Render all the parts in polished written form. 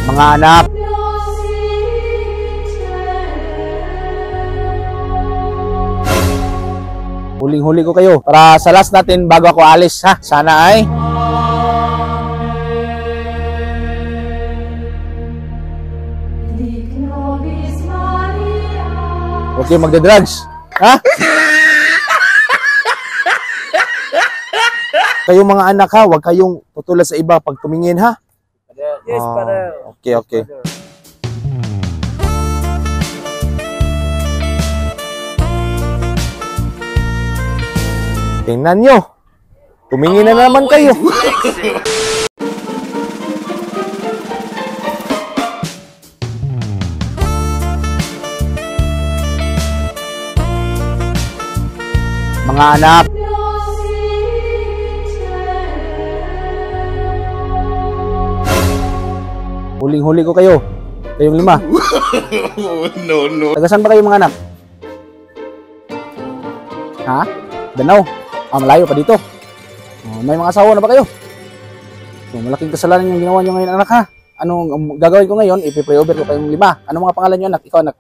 Mga anak, huling-huli ko kayo para sa last natin bago ako alis, ha? Sana ay huwag kayong magda-drugs, ha? Kayong mga anak, ha? Huwag kayong tutulan sa iba pag tumingin, ha? Yes, Father. Okay, okay. Tingnan nyo. Tumingin na naman kayo. Mga anak, huling-huli ko kayo. Kayong 5. No. Taga saan ba kayo mga anak? Ha? Danau? Malayo pa dito. May mga asawa na ba kayo? Malaking kasalanan yung ginawa nyo ngayon, anak, ha? Anong gagawin ko ngayon? Ipipray over ko kayong 5. Anong mga pangalan nyo, anak? Ikaw, anak?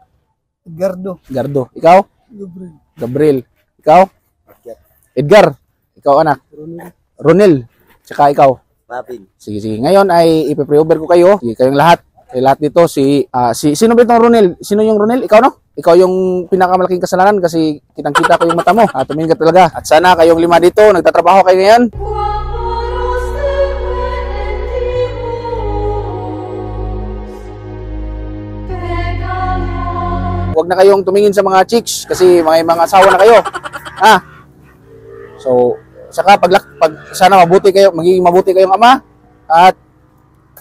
Gardo. Ikaw? Gabriel. Ikaw? Edgar. Ikaw, anak? Ronel. Tsaka ikaw? Papin. Sige. Ngayon ay ipipray over ko kayo. Sige, kayong lahat. Kay lahat dito, sino ba itong Ronel? Sino yung Ronel? Ikaw, no? Ikaw yung pinakamalaking kasalanan kasi kitang-kita ko yung mata mo. Tumingin ka talaga. At sana kayong 5 dito, nagtatrabaho kayo ngayon. Huwag na kayong tumingin sa mga chicks kasi may mga asawa na kayo. Ha? So, saka pag sana magiging mabuti kayong ama at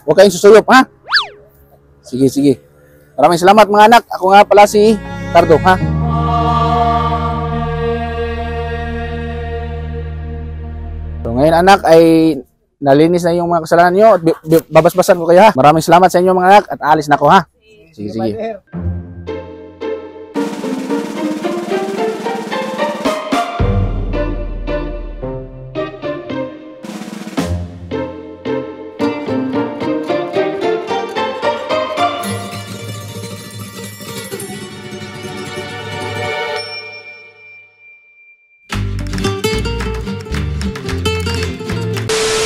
huwag kayong susuyop, ha? Sige. Maraming salamat mga anak. Ako nga pala si Tardo, ha? So ngayon anak ay nalinis na yung mga kasalanan nyo at babasbasan ko kayo, ha? Maraming salamat sa inyo mga anak at alis na ako, ha? Sige.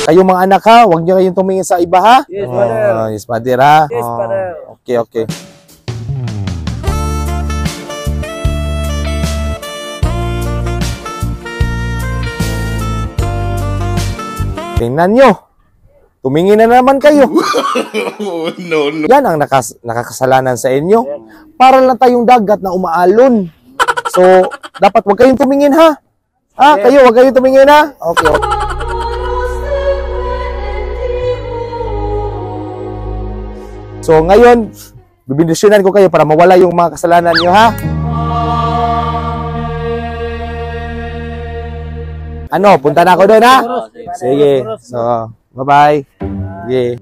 Kayo mga anak, ha, huwag nyo kayong tumingin sa iba, ha? Yes, Father. Yes, Father, ha? Yes, Father. Okay. Tingnan nyo. Tumingin na naman kayo. No. Yan ang nakakasalanan sa inyo. Para lang tayong dagat na umaalon. So, dapat huwag kayong tumingin, ha? Ha? Kayo, huwag kayong tumingin, ha? Okay. So ngayon, bibindisyonan ko kayo para mawala yung mga kasalanan nyo, ha? Punta na ako doon, ha? Sige. So, bye-bye. Sige.